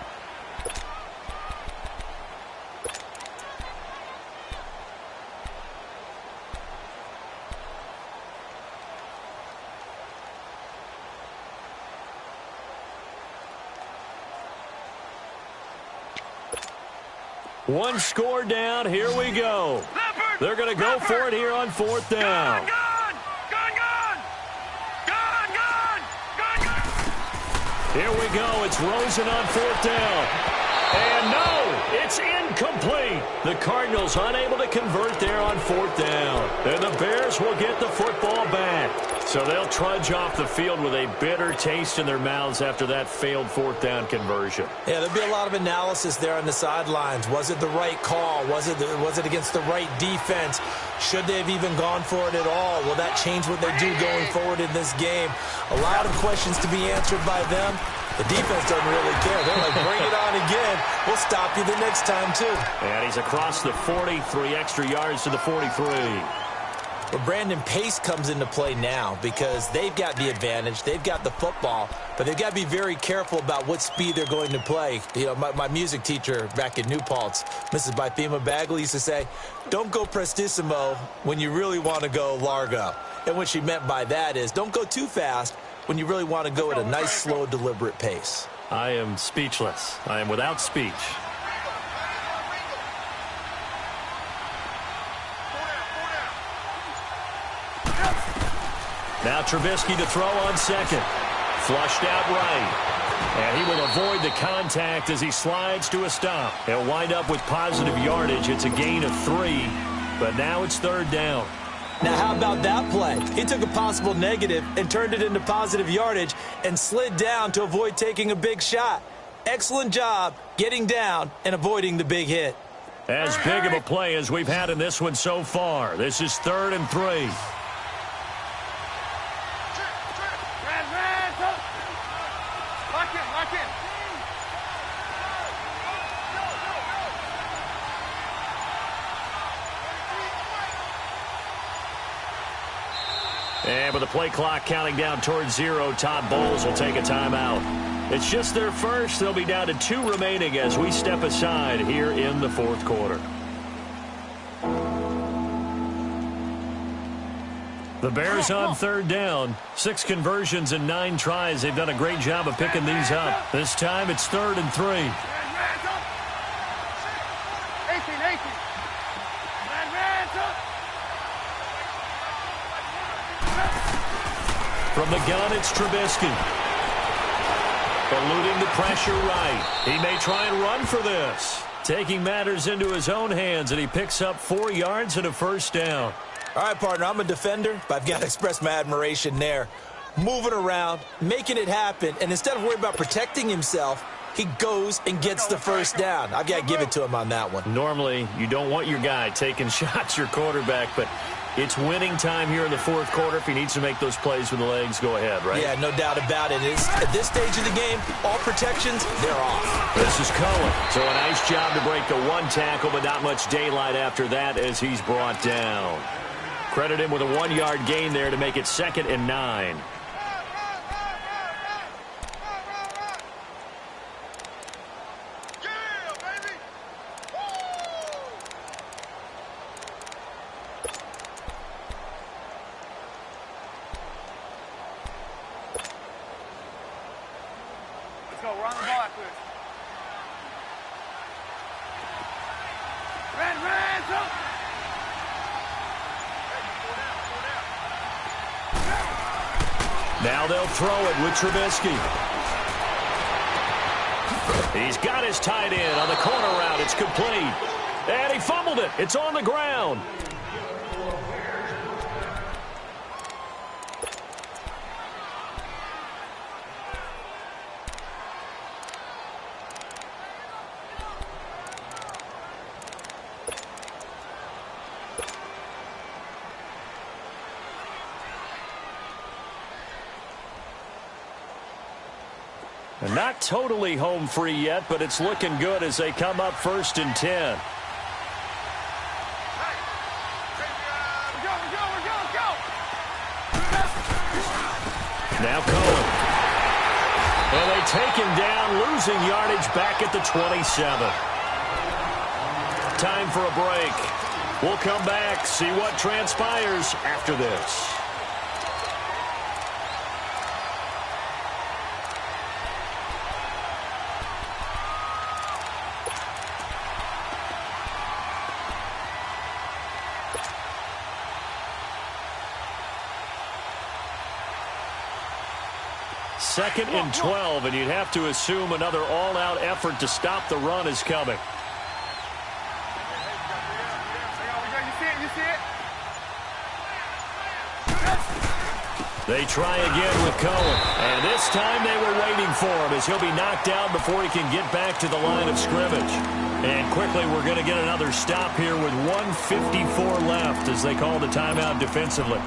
One score down. Here we go. They're going to go for it here on 4th down. Here we go. It's Rosen on 4th down. And no, it's incomplete. The Cardinals unable to convert there on 4th down. And the Bears will get the football back. So they'll trudge off the field with a bitter taste in their mouths after that failed 4th down conversion. Yeah, there'll be a lot of analysis there on the sidelines. Was it the right call? Was it against the right defense? Should they have even gone for it at all? Will that change what they do going forward in this game? A lot of questions to be answered by them. The defense doesn't really care. They're like, bring it on again. We'll stop you the next time, too. And he's across the 40, 3 extra yards to the 43. But Brandon, pace comes into play now because they've got the advantage. They've got the football, but they've got to be very careful about what speed they're going to play. You know, my music teacher back in New Paltz, Mrs. Bythema Bagley, used to say, don't go prestissimo when you really want to go largo. And what she meant by that is don't go too fast when you really want to go at a nice, slow, deliberate pace. I am speechless. I am without speech. Now Trubisky to throw on second. Flushed out right. And he will avoid the contact as he slides to a stop. He'll wind up with positive yardage. It's a gain of 3, but now it's 3rd down. Now, how about that play? He took a possible negative and turned it into positive yardage and slid down to avoid taking a big shot. Excellent job getting down and avoiding the big hit. As big of a play as we've had in this one so far. This is 3rd and 3. And with the play clock counting down towards 0, Todd Bowles will take a timeout. It's just their first. They'll be down to 2 remaining as we step aside here in the 4th quarter. The Bears on 3rd down. 6 conversions and 9 tries. They've done a great job of picking these up. This time it's 3rd and 3. From the gun, it's Trubisky. Eluding the pressure right. He may try and run for this. Taking matters into his own hands, and he picks up 4 yards and a first down. All right, partner, I'm a defender, but I've got to express my admiration there. Moving around, making it happen, and instead of worrying about protecting himself, he goes and gets the first down. I've got to give it to him on that one. Normally, you don't want your guy taking shots, your quarterback, but it's winning time here in the fourth quarter. If he needs to make those plays with the legs, go ahead, right? Yeah, no doubt about it. At this stage of the game, all protections, they're off. This is Cohen. So a nice job to break the 1 tackle, but not much daylight after that as he's brought down. Credit him with a 1-yard gain there to make it 2nd and 9. Now they'll throw it with Trubisky. He's got his tight end on the corner route. It's complete. And he fumbled it. It's on the ground. And not totally home free yet, but it's looking good as they come up 1st and 10. Now Cohen. And they take him down, losing yardage back at the 27. Time for a break. We'll come back, see what transpires after this. Second and 12, and you'd have to assume another all-out effort to stop the run is coming. They try again with Cohen, and this time they were waiting for him as he'll be knocked out before he can get back to the line of scrimmage. And quickly we're going to get another stop here with 1:54 left as they call the timeout defensively.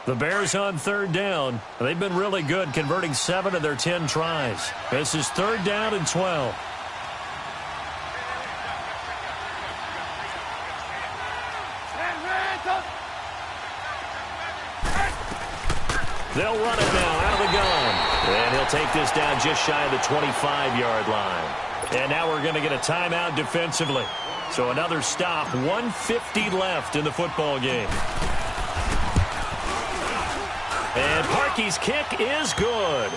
The Bears on 3rd down. They've been really good, converting 7 of their 10 tries. This is 3rd down and 12. They'll run it now out of the gun. And he'll take this down just shy of the 25-yard line. And now we're going to get a timeout defensively. So another stop, 1:50 left in the football game. And Parkey's kick is good.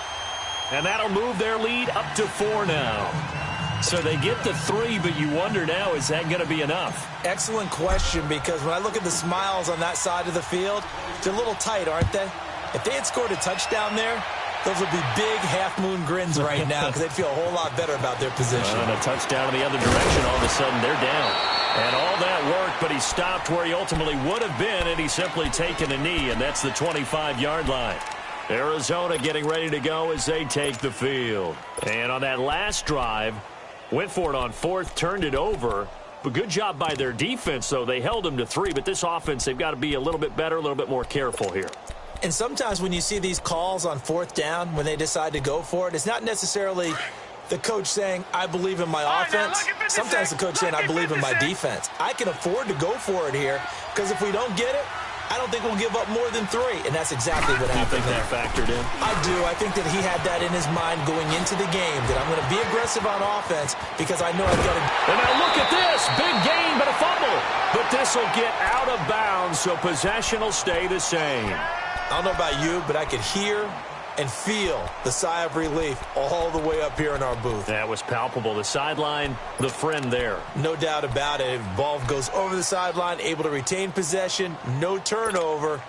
And that'll move their lead up to 4 now. So they get the 3, but you wonder now, is that going to be enough? Excellent question, because when I look at the smiles on that side of the field, they're a little tight, aren't they? If they had scored a touchdown there, those would be big half-moon grins right now because they'd feel a whole lot better about their position. And a touchdown in the other direction, all of a sudden they're down. And all that work, but he stopped where he ultimately would have been, and he's simply taken a knee, and that's the 25-yard line. Arizona getting ready to go as they take the field. And on that last drive, went for it on 4th, turned it over. But good job by their defense, though. They held them to 3, but this offense, they've got to be a little bit better, a little bit more careful here. And sometimes when you see these calls on 4th down, when they decide to go for it, it's not necessarily the coach saying, I believe in my offense. Sometimes the coach saying, I believe in my defense. I can afford to go for it here because if we don't get it, I don't think we'll give up more than 3. And that's exactly what happened. You think that factored in? I do. I think that he had that in his mind going into the game, that I'm going to be aggressive on offense because I know I've got to. And now look at this. Big gain, but a fumble. But this will get out of bounds, so possession will stay the same. I don't know about you, but I could hear and feel the sigh of relief all the way up here in our booth. That was palpable. The sideline, the friend there. No doubt about it. Ball goes over the sideline, able to retain possession, no turnover.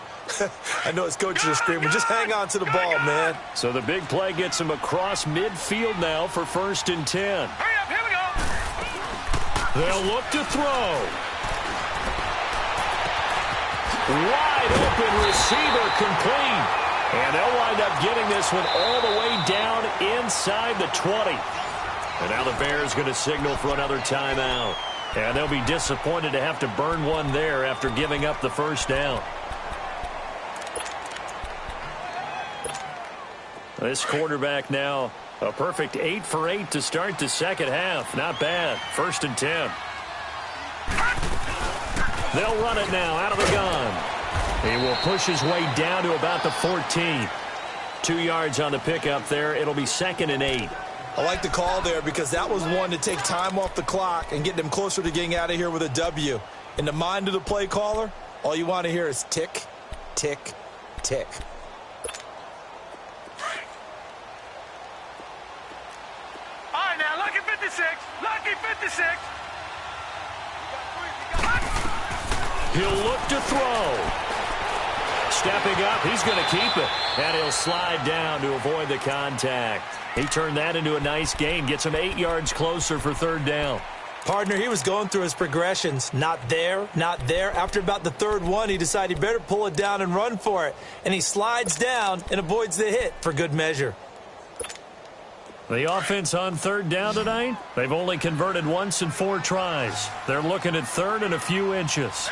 I know his coaches are screaming, just hang on to the ball, man. So the big play gets him across midfield now for 1st and 10. Hurry up, here we go. They'll look to throw. Wide open receiver complete. And they'll wind up getting this one all the way down inside the 20. And now the Bears going to signal for another timeout. And they'll be disappointed to have to burn one there after giving up the first down. This quarterback now, a perfect 8 for 8 to start the second half. Not bad. 1st and 10. They'll run it now out of the gun. He will push his way down to about the 14. 2 yards on the pickup there. It'll be 2nd and 8. I like the call there because that was one to take time off the clock and get them closer to getting out of here with a W. In the mind of the play caller, all you want to hear is tick, tick, tick. All right, now, lucky 56. Lucky 56. He'll look to throw. Stepping up, he's going to keep it. And he'll slide down to avoid the contact. He turned that into a nice gain. Gets him 8 yards closer for 3rd down. Partner, he was going through his progressions. Not there, not there. After about the 3rd one, he decided he better pull it down and run for it. And he slides down and avoids the hit for good measure. The offense on 3rd down tonight, they've only converted once in 4 tries. They're looking at 3rd and a few inches.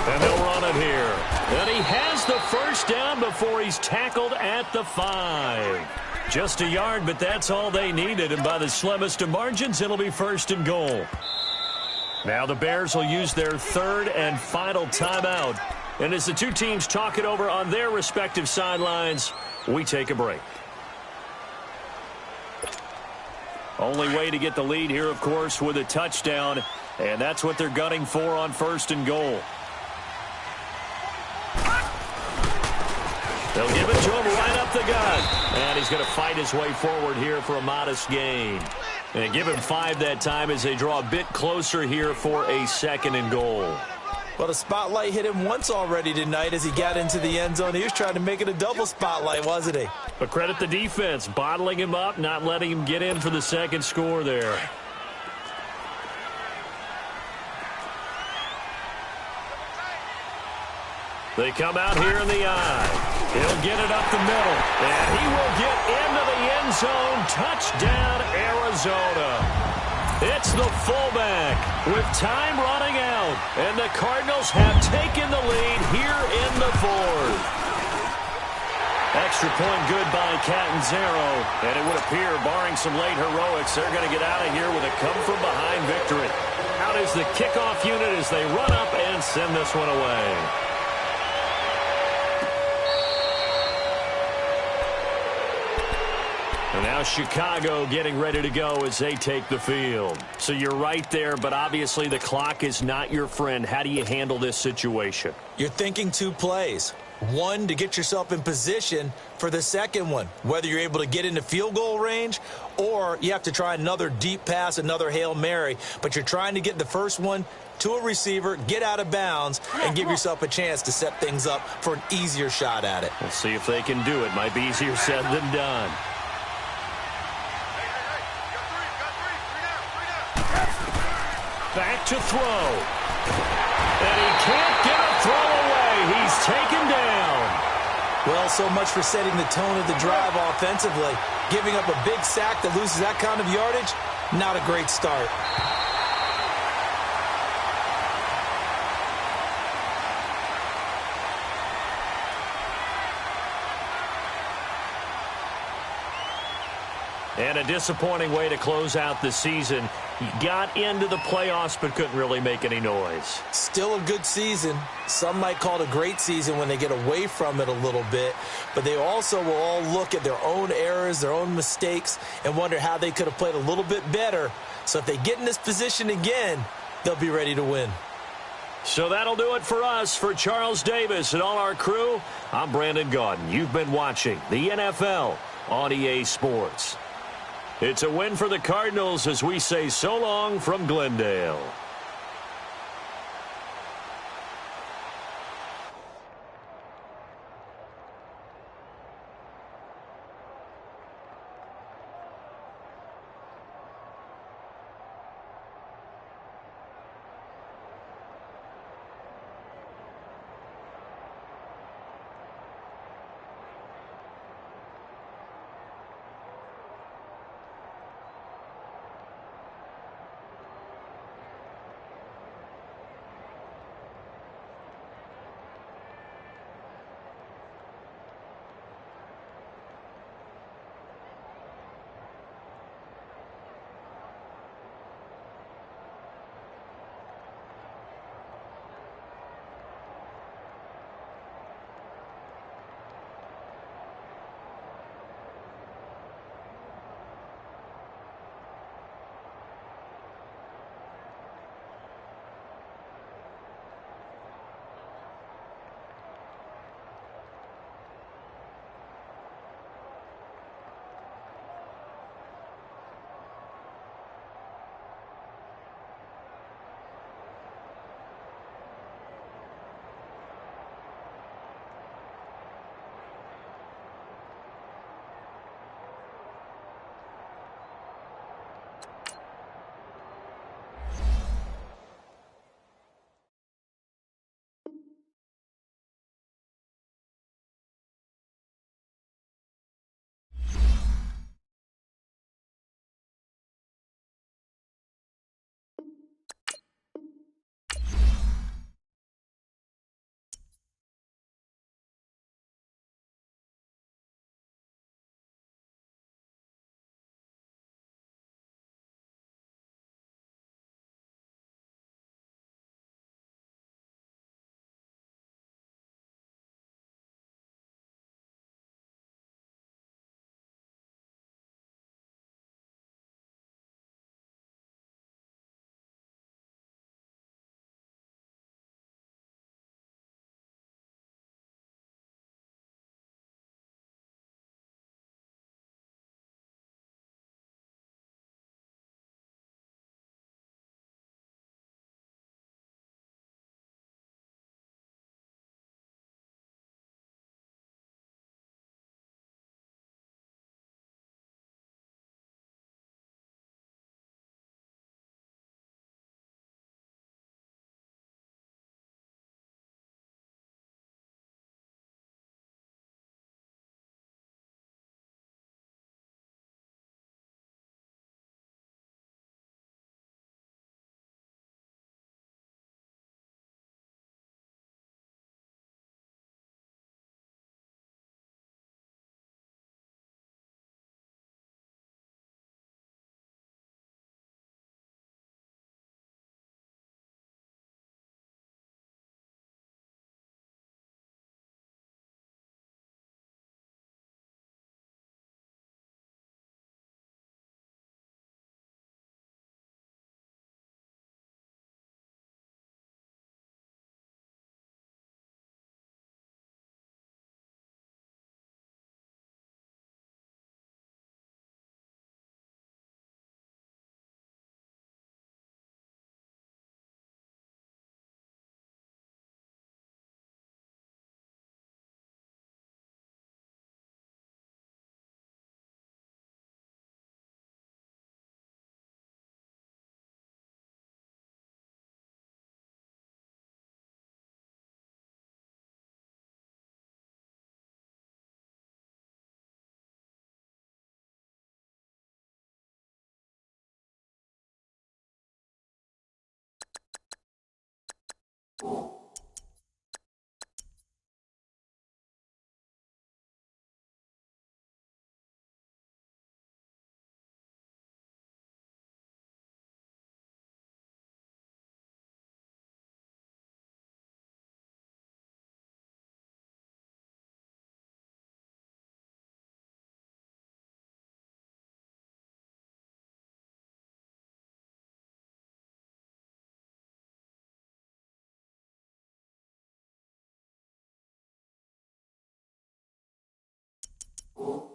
And they'll run it here. And he has the first down before he's tackled at the 5. Just a yard, but that's all they needed. And by the slimmest of margins, it'll be 1st and goal. Now the Bears will use their 3rd and final timeout. And as the two teams talk it over on their respective sidelines, we take a break. Only way to get the lead here, of course, with a touchdown. And that's what they're gunning for on 1st and goal. They'll give it to him right up the gut. And he's going to fight his way forward here for a modest gain. And give him 5 that time as they draw a bit closer here for a 2nd and goal. Well, the spotlight hit him once already tonight as he got into the end zone. He was trying to make it a double spotlight, wasn't he? But credit the defense, bottling him up, not letting him get in for the 2nd score there. They come out here in the eye. He'll get it up the middle. And he will get into the end zone. Touchdown, Arizona. It's the fullback with time running out. And the Cardinals have taken the lead here in the 4th. Extra point good by Catanzaro. And it would appear, barring some late heroics, they're going to get out of here with a come-from-behind victory. Out is the kickoff unit as they run up and send this one away. And now Chicago getting ready to go as they take the field. So you're right there, but obviously the clock is not your friend. How do you handle this situation? You're thinking 2 plays. One, to get yourself in position for the second one, whether you're able to get into field goal range or you have to try another deep pass, another Hail Mary. But you're trying to get the first one to a receiver, get out of bounds, and give yourself a chance to set things up for an easier shot at it. We'll see if they can do it. Might be easier said than done. Back to throw. And he can't get a throw away. He's taken down. Well, so much for setting the tone of the drive offensively. Giving up a big sack that loses that kind of yardage, not a great start. And a disappointing way to close out the season. He got into the playoffs but couldn't really make any noise. Still a good season. Some might call it a great season when they get away from it a little bit. But they also will all look at their own errors, their own mistakes, and wonder how they could have played a little bit better. So if they get in this position again, they'll be ready to win. So that'll do it for us. For Charles Davis and all our crew, I'm Brandon Gaudin. You've been watching the NFL on EA Sports. It's a win for the Cardinals as we say so long from Glendale. Ooh.